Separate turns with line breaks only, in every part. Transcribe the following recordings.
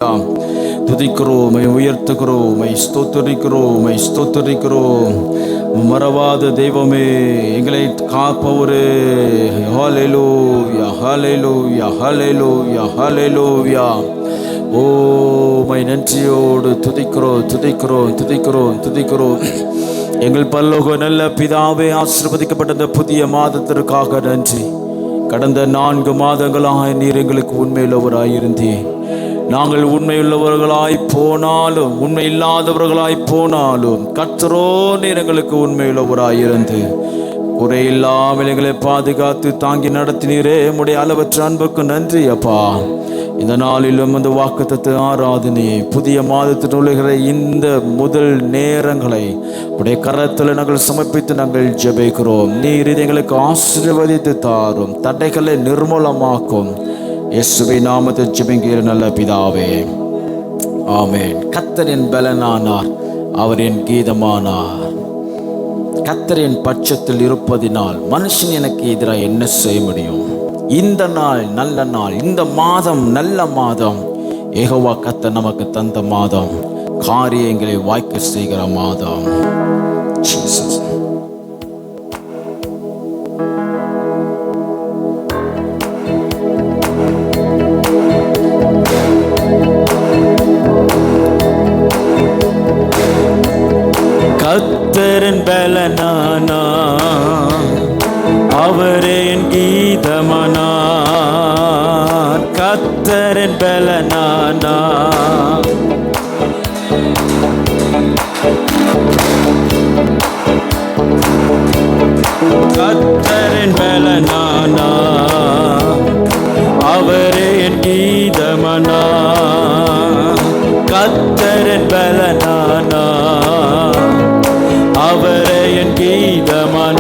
துதிக்கிறோம், உயர்த்துகிறோம், ஸ்தோத்தரிக்கிறோம், ஸ்தோத்தரிக்கிறோம். மறவாத தெய்வமே, எங்களை காப்பவரே. ஹல்லேலூயா, ஹல்லேலூயா, ஹல்லேலூயா, ஹல்லேலூயா. ஓ மை நன்றியோடு துதிக்கிறோம், துதிக்கிறோம், துதிக்கிறோம், துதிக்கிறோம். எங்கள் பரலோக நல்ல பிதாவே, ஆசீர்வதிக்கப்பட்ட இந்த புதிய மாதத்திற்காக நன்றி. கடந்த 4 மாதங்களாக நீர் எங்களுக்கு உண்மையுள்ளவராயிருந்தீர். நாங்கள் உண்மையுள்ளவர்களாய் போனாலும் உண்மை இல்லாதவர்களாய் போனாலும் கர்த்தரோ நீர் எங்களுக்கு உண்மையுள்ளவராயிருந்து குறையில்லாமல் எங்களை பாதுகாத்து தாங்கி நடத்தினீரே. உம்முடைய அளவற்ற அன்புக்கு நன்றி அப்பா. இந்த நாளிலும் அந்த வாக்குத்தத்த ஆராதனை புதிய மாதத்தில் நுழைகிற இந்த முதல் நேரங்களை உடைய கரத்தில் நாங்கள் சமர்ப்பித்து நாங்கள் ஜெபிக்கிறோம். நீர் இதை எங்களுக்கு ஆசீர்வதித்து தாரும், தடைகளை நிர்மூலமாக்கும். இயேசுவின் நாமத்தில் ஜெபிக்கிறேன் நல்ல பிதாவே, ஆமென். கர்த்தரின் பலனானார், அவரின் கீதமானார். கர்த்தரின் பட்சத்தில் இருப்பதினால் மனுஷன் எனக்கு எதிராக என்ன செய்ய முடியும்? இந்த நாள் நல்ல நாள், இந்த மாதம் நல்ல மாதம். யெகோவா கர்த்தர் நமக்கு தந்த மாதம், காரியங்களை வாய்க்க செய்கிற மாதம். ஜீசஸ். கர்த்தரின் பலனானா, அவரே என் கீதமானார். கர்த்தரின் பலனானா, கர்த்தரின் பலனானா, அவரே என் கீதமானார். கர்த்தரின் பலனானா, அவரே என் கீதமானார்.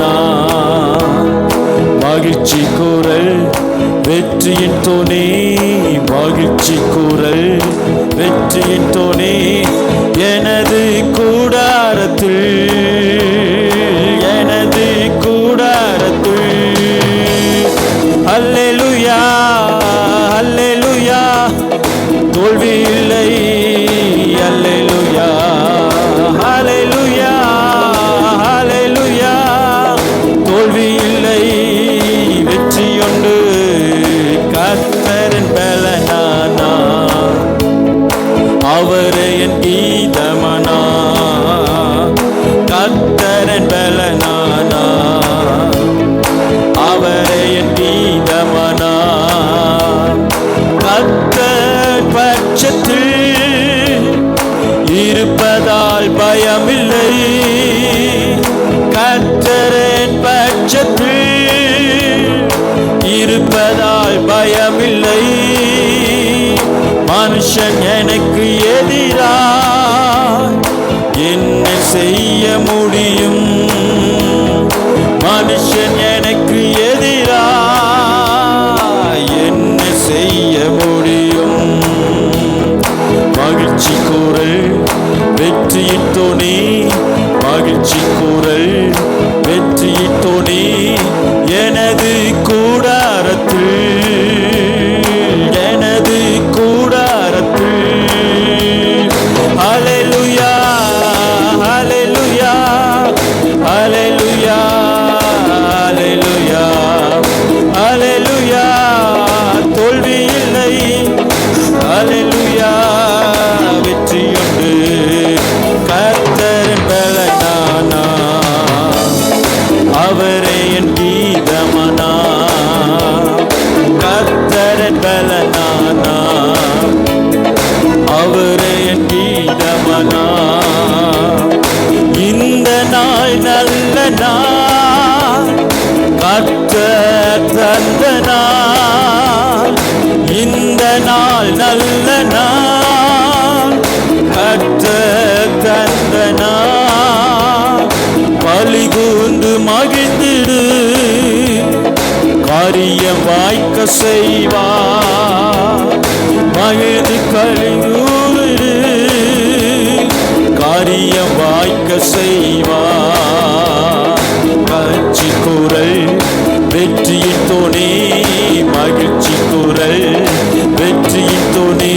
மகிழ்ச்சி கூறல் வெற்றியின் துணை, மகிழ்ச்சி கூறல் வெற்றியின் துணை. எனது கூடாரத்தில், எனது கூடாரத்தில். அல்லேலூயா, அல்லேலூயா, தோல்வி இல்லை. அல்லேலூயா, அல்லேலூயா, அல்லேலூயா, தோல்வி இல்லை, வெற்றியுண்டு. கர்த்தரின் பலனானா, அவரே என் கீதமானா. கர்த்தரின் பலனானா, அவரே என் கீதமானா. கர்த்தர் பட்சத்தில் இருப்பதால் பயமில்லை. கர்த்தரின் பட்சத்தில் இருப்பதால் பயமில்லை. மனுஷன் எனக்கு எதிராக என்ன செய்ய முடியும்? மனுஷன் எனக்கு எதிராக என்ன செய்ய முடியும்? மகிழ்ச்சி கூறல் வெற்றியின் துணை, மகிழ்ச்சி கூறல் வெற்றியின் துணை. எனது கூடாரத்தில், எனது கூடாரத்தில். அல்லேலூயா, அல்லேலூயா, அல்லேலூயா, அல்லேலூயா, அல்லேலூயா, தோல்வி இல்லை. அல்லேலூயா, வெற்றியுண்டு. கர்த்தரின் பலனானா, அவரே என் கீதமானா. கர்த்தரின் பலனானா, அவரே என் கீதமானா. இந்த நாள் நல்ல நாள், கர்த்தர் தந்த நாள். இந்த நாள் நல்ல நாள், கர்த்தர் தந்த நாள். பலி கூர்ந்து மகிழ்ந்திடு, காரியம் வாய்க்க செய்வார். மகிழ்ந்து களி கூறு, காரியம் வாய்க்க செய்வார். காட்சி கூறல் வெற்றியின் துணை, மகிழ்ச்சி கூறல் வெற்றியின் துணை.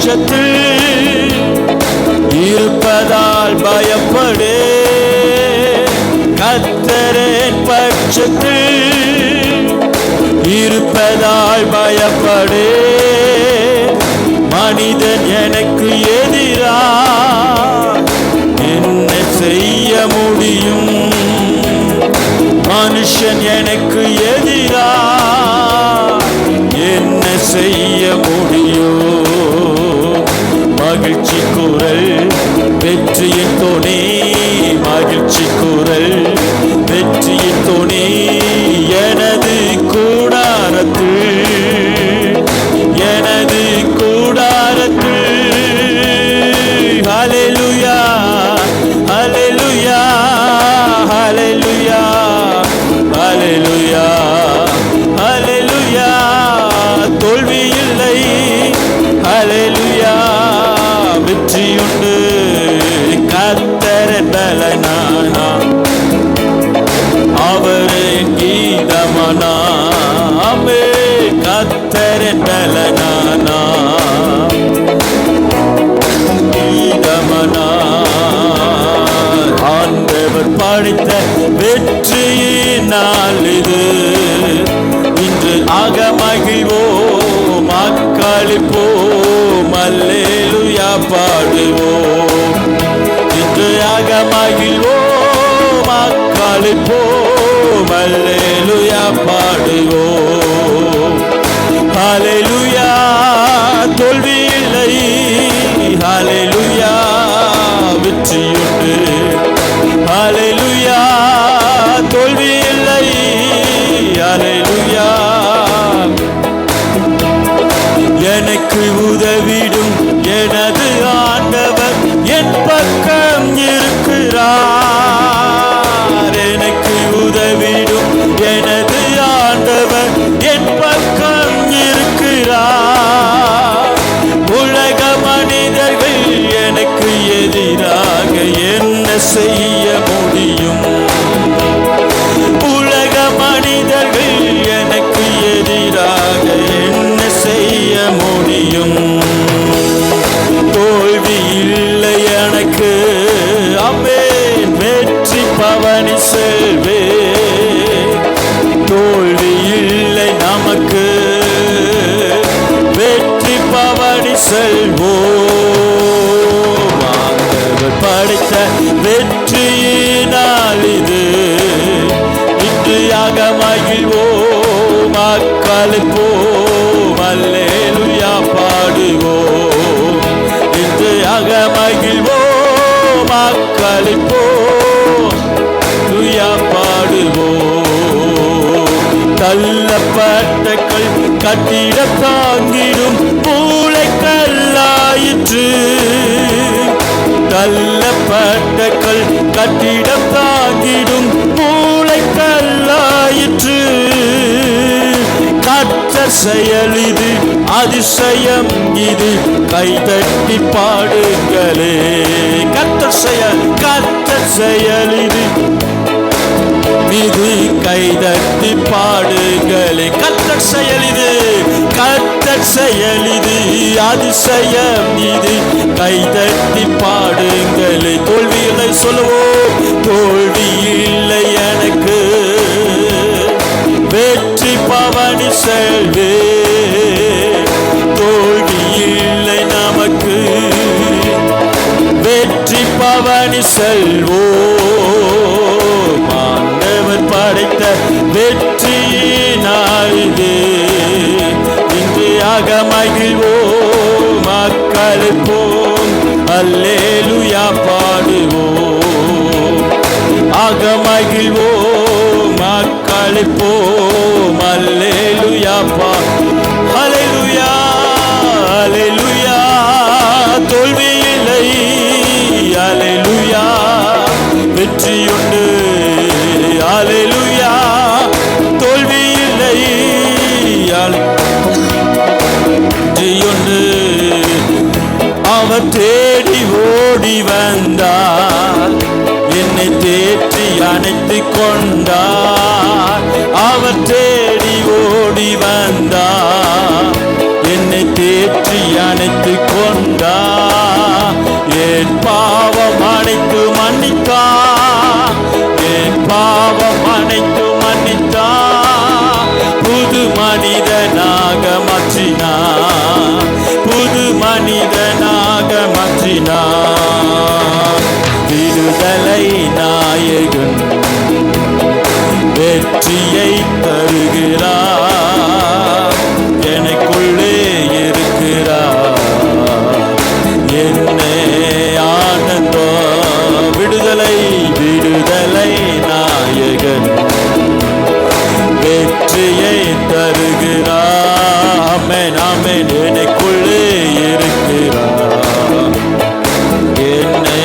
பட்சத்தில் இருப்பதால் பயப்படு. கர்த்தரின் பட்சத்தில் இருப்பதால் பயப்படு. மனிதன் எனக்கு எதிராக என்ன செய்ய முடியும்? மனுஷன் எனக்கு எதிராக என்ன செய்ய முடியும்? மகிழ்ச்சி குரல் வெற்றியின் துணை, மகிழ்ச்சி குரல் வெற்றியின் துணை. எனது கூடாரத்தில், எனது கூடாரத்தில். ஹல்லேலூயா, ஹல்லேலூயா, ஹல்லேலூயா, ஹல்லேலூயா, ஹல்லேலூயா. தோல்வி இல்லை, ஹல்லேலூயா, வெற்றியுண்டு. கர்த்தரின் பலனானா, அவரின் கீதமானா. ஆமென். கர்த்தரின் பலனானா, கீதமானா. ஆண்டவர் படைத்த வெற்றியின் நாள் இது. இன்று அகமகிழ்வோம், அக்களிப்போம், அல்லேலூயா பாடுவோம். இன்று அகமகிழ்வோம், அக்களிப்போம், அல்லேலூயா பாடுவோம். ஹல்லேலூயா, தோல்வி இல்லை, ஹல்லேலூயா, வெற்றியுண்டு. ஹல்லேலூயா, தோல்வி இல்லை, ஹல்லேலூயா. எனக்கு உதவிடும் எனது ஆண்டவர் என் பக்கம் இருக்கிறார். எனக்கு உதவிடும் எனது ஆண்டவர் என் பக்கம் இருக்கிறார். உலக மனிதர்கள் எனக்கு எதிராக என்ன செய்ய முடியும்? உலக மனிதர்கள் எனக்கு எதிராக என்ன செய்ய முடியும்? தோல்வி இல்லை எனக்கு, ஆமென், வெற்றி பவனி செல்வே. தோல்வி இல்லை நமக்கு, வெற்றி பவனி செல்வோம். ஆண்டவர் படைத்த வெற்றியினால் இது. இன்று அகமகிழ்வோம், அக்களிப்போம், அல்லேலூயா பாடுவோம். இன்று அகமகிழ்வோம், அக்களிப்போம், அல்லேலூயா பாடுவோம். தள்ளப்பட்ட கல் கட்டிட தாங்கிடும் மூளைக்கல்லாயிற்று. தள்ளப்பட்ட கல் கட்டிடம் தாங்கிடும் மூளைக்கல்லாயிற்று. கர்த்தர் செயல் இது, அதிசயம் இது, கைதட்டி பாடுங்களே. கர்த்தர் செயல், கர்த்தர் செயல் இது, இது கைதட்டி பாடுங்களே. கர்த்தர் செயல் இது, கர்த்தர் செயல் இது, அதிசயம் இது, கைதட்டி பாடுங்களே. தோல்வி இல்லை சொல்லுவோம், தோல்வி இல்லை எனக்கு, வெற்றி பவனி செல்வே. தோல்வி இல்லை நமக்கு, வெற்றி பவனி செல்வோம். ஆண்டவர் படைத்த வெற்றியினால் இது. இன்று அகமகிழ்வோம், அக்களிப்போம், அல்லேலூயா பாடுவோம். அகமகிழ்வோம், அக்களிப்போம், அல்லேலூயா ஹல்லேலூயா, ஹல்லேலூயா. தோல்வி இல்லை, ஹல்லேலூயா, வெற்றியுண்டு. ஹல்லேலூயா, தோல்வி இல்லை, வெற்றியுண்டு. அவர் தேடி ஓடி வந்தார், என்னை தேற்றி அணைத்துக் கொண்டார். அவர் தேடி ஓடி வந்தார், என்னை தேற்றி அணைத்து கொண்டா, என் பாவம் அனைத்து மன்னித்தா, என் பாவம் அனைத்து மன்னித்தா, புது மனிதனாக மாற்றினா, புது மனிதனாக மாற்றினா. விடுதலை நாயகன் வெற்றியை தருகிறார், எனக்குள்ளே இருக்கிறார், என்னே ஆனந்தம். விடுதலை விடுதலை நாயகன் வெற்றியை தருகிறார், ஆமென் ஆமென், எனக்குள்ளே இருக்கிறார், என்னே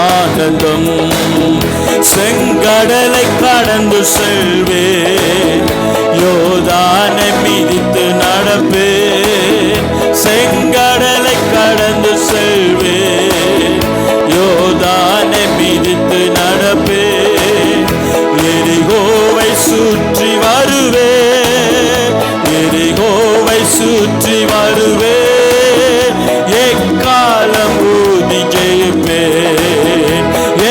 ஆனந்தம். செங்கடலை கடந்து செல்வே, யோர்தானை மிதித்து நடப்பே, செங்கடலை கடந்து செல்வே, யோர்தானை மிதித்து நடப்பே, எரிகோவை சுற்றி வருவே, எரிகோவை சுற்றி வருவே, எக்காலம் ஊதி ஜெயிப்பேன்,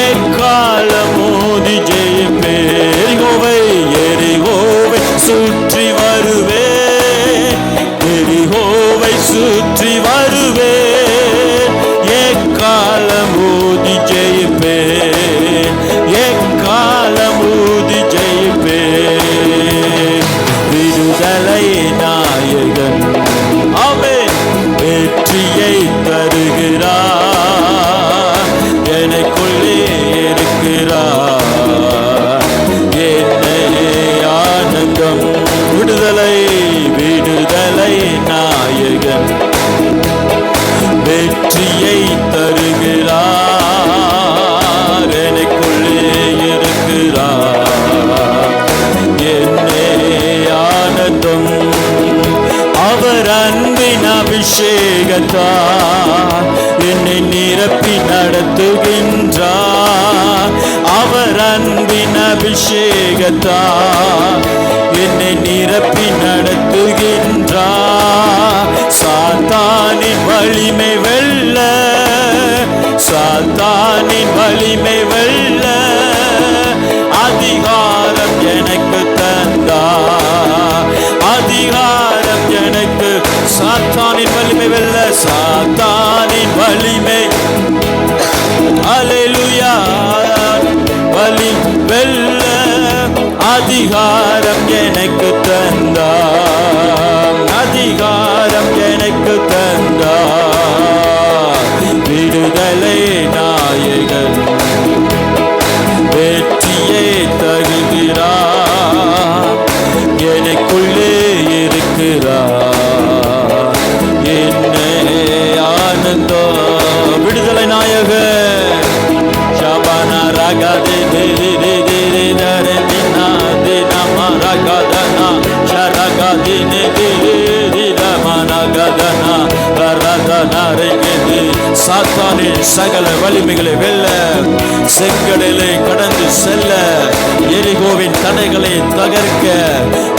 எக்காலம் ஊதி ஜெயிப்பேன். எரிகோவை எரிகோவை சுற்றி வருவே, எரிகோவை சுற்றி வருவே, எக்காலம் ஊதி ஜெயிப்பேன், எக்காலம் ஊதி ஜெயிப்பேன். விடுதலை நாயகன் ஆமென் வெற்றியை தருகிறார், எனக்குள்ளே இருக்கிறார், என்னே ஆனந்தம். விடுதலை விடுதலை நாயகன் வெற்றியை தருகிறார், எனக்குள்ளே இருக்கிறார், என்னே ஆனந்தம். அவர் அன்பின் அபிஷேகத்தார் என்னை நிரப்பி நடத்துகின்றார், அவர் அன்பின் அபிஷேகத்தார் என்னை நிரப்பி நடத்துகின்றார். சாத்தானின் வலிமை வெல்ல, சாத்தானின் வலிமை வெல்ல, அதிகாரம் எனக்கு தந்தார், அதிகாரம் எனக்கு. சாத்தானின் வலிமை வெல்ல, சாத்தானின் வலிமை, அல்லேலூயா, வலி வெல்ல, அதிகாரம் எனக்கு தந்தார், அதிகாரம் எனக்கு தந்தார். விடுதலை நாயகன் வெற்றியை தருகிறார், எனக்குள்ளே இருக்கிறார், என்னே ஆனந்தம். விடுதலை நாயகன் ஷபானா ராகாதே தேரே தேரே தரே தினா தினா மரகதனா ஷரகதே தேரே ரமனா கதனா வரதனா ரேகே. சாத்தானின் சகல வலிமைகளை வெல்ல, செங்கடலை கடந்து செல்ல, எரிகோவின் தடைகளை தகர்க்க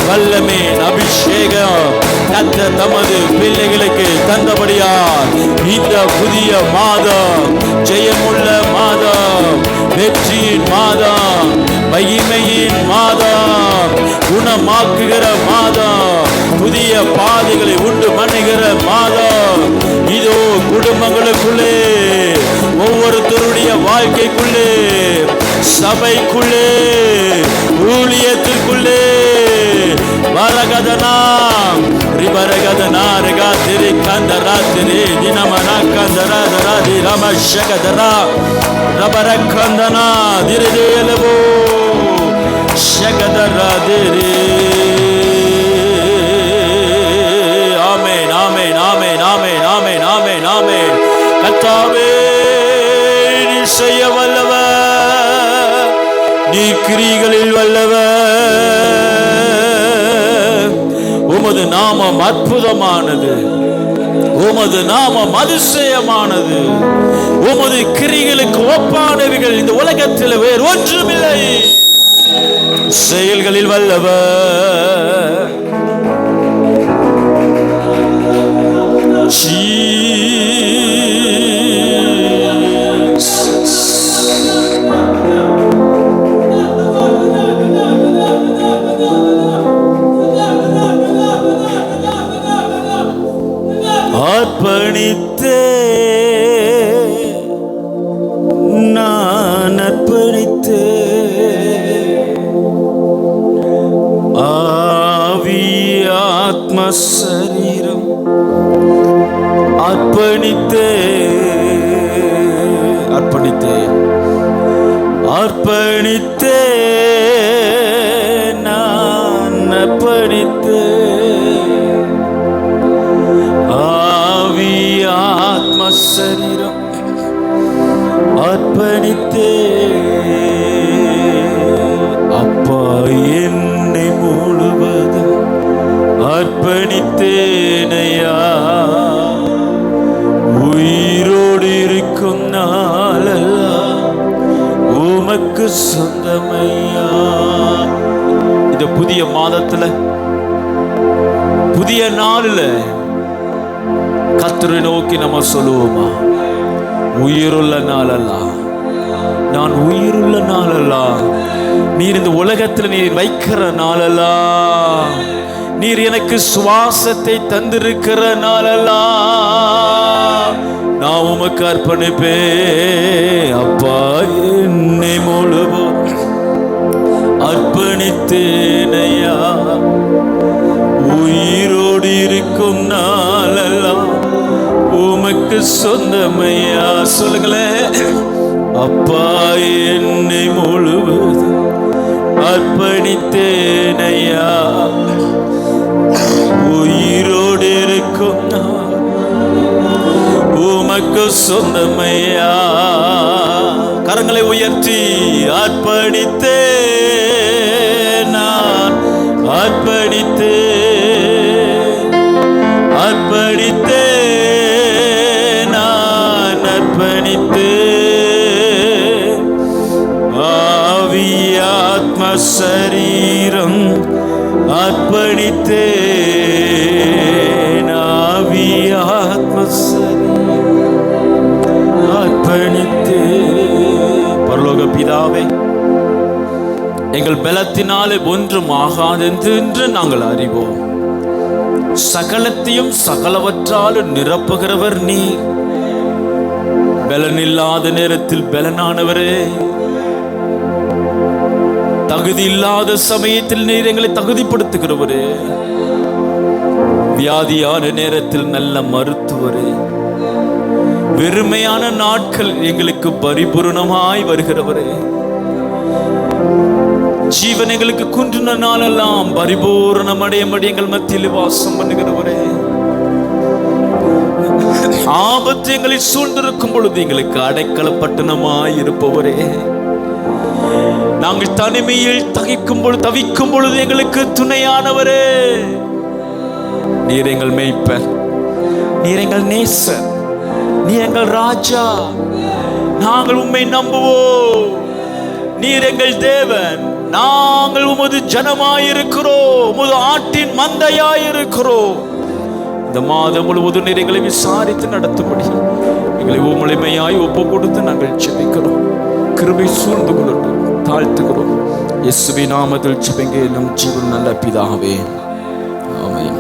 வல்லமையின் அபிஷேகம் கர்த்தர் தமது பிள்ளைகளுக்கு தந்தபடியால் இந்த புதிய மாதம் ஜெயமுள்ள மாதம், வெற்றியின் மாதம், மகிமையின் மாதம், குணமாக்குகிற மாதம், புதிய பாதைகளை உண்டு பண்ணுகிற மாதம். இதோ குடும்பங்களுக்குள்ளே, ஒவ்வொருத்தருடைய வாழ்க்கைக்குள்ளே, சபைக்குள்ளே, ஊழியத்திற்குள்ளே வரகதனா ரிபரகதனா ரகா திரி கந்தரா திரி தினமனா கந்தரா தரா தி ரம ஷகதரா ரபரகந்தனா திரி தேலவோ ஷகதரா திரி. ஆமென் ஆமென் ஆமென் ஆமென் ஆமென் ஆமென் ஆமென். கர்த்தாவே நீ செய்ய வல்லவர், நீ கிரிகளில் வல்லவர். உமது நாமம் அற்புதமானது, உமது நாமம் அதிசயமானது, உமது கிரிகளுக்கு ஒப்பானவைகள் இந்த உலகத்தில் வேறு ஒன்றுமில்லை. செயல்களில் வல்லவர், அர்ப்பணித்தே, ஆவி ஆத்ம சரீரம் அர்ப்பணித்தே, அர்ப்பணித்தே, அர்ப்பணித்தே, நான் அர்ப்பணித்தே, ஆவி ஆத்ம சரீரம் அர்ப்பணித்தே, அப்பா என்னை முழுவதும் அர்ப்பணித்தேனையா, உயிரோடு இருக்கும் நாளெல்லாம் உமக்கு சொந்தமையா. இந்த புதிய மாதத்துல, புதிய நாளில் கர்த்தரை நோக்கி நம்ம சொல்லுவோமா, உயிருள்ள நாளெல்லாம், நான் உயிருள்ள நாளெல்லாம், நீர் இந்த உலகத்தில் நீர் வைக்கிற நாளெல்லாம், நீர் எனக்கு சுவாசத்தை தந்திருக்கிற நாளெல்லாம் நான் உமக்கு அர்ப்பணிப்பே. அப்பா என்னை முழுவதும் அர்ப்பணித்தேனையா, உயிரோடு இருக்கும் நாளெல்லாம் உமக்கு சொந்தமையா. சொல்லுங்களேன், அப்பா என்னை முழுவதும் அர்ப்பணித்தேனையா, உயிரோடு இருக்கும் உமக்கு சொந்தமையா. கரங்களை உயர்த்தி அர்ப்பணித்தே, நான் அர்ப்பணித்தே, அர்ப்பணித்தே, நான் அர்ப்பணித்தே, ஆவி ஆத்ம சரீரம் அர்ப்பணித்தே, ஆவி ஆத்ம சரீரம் அர்ப்பணித்தே. பரலோக பிதாவே, எங்கள் பலத்தினாலே ஒன்றும் ஆகாதென்று நாங்கள் அறிவோம். சகலத்தையும் சகலவற்றாலும் நிரப்புகிறவர் நீர். பலனில்லாத நேரத்தில் பலனானவரே, தகுதி இல்லாத சமயத்தில் நீர் எங்களை தகுதிப்படுத்துகிறவரே, வியாதியான நேரத்தில் நல்ல மருத்துவரே, வெறுமையான நாட்கள் எங்களுக்கு பரிபூரணமாய் வருகிறவரே, ஜீவன் எங்களுக்கு குன்றின நாளெல்லாம் பரிபூரணம் அடையும்படி எங்கள் மத்தியில் வாசம் பண்ணுகிறவரே, ஆபத்து எங்களை சூழ்ந்திருக்கும் பொழுது எங்களுக்கு அடைக்கல பட்டணமாய் இருப்பவரே, நாங்கள் தனிமையில் தவிக்கும் பொழுது எங்களுக்கு துணையானவரே, நீர் எங்கள் மேய்ப்பர், நீர் எங்கள் நேசர், நீர் எங்கள் ராஜா. நாங்கள் உம்மை நம்புவோம். நீர் எங்கள் தேவன், நாங்கள் உமது ஜனமாயிருக்கிறோம், உமது ஆட்டின் மந்தையாயிருக்கிறோம். இந்த மாதம் முழுவதும் நீர் எங்களை விசாரித்து நடத்தும்படி எங்களை முழுமையாய் ஒப்பு கொடுத்து நாங்கள் ஜெபிக்கிறோம். கிருபை சூழ்ந்து கொள்ளட்டும், தாழ்த்துகிறோம். இயேசுவின் நாமத்தில் ஜெபிக்கிறோம், நம் ஜீவன் நல்ல பிதாவே, ஆமென்.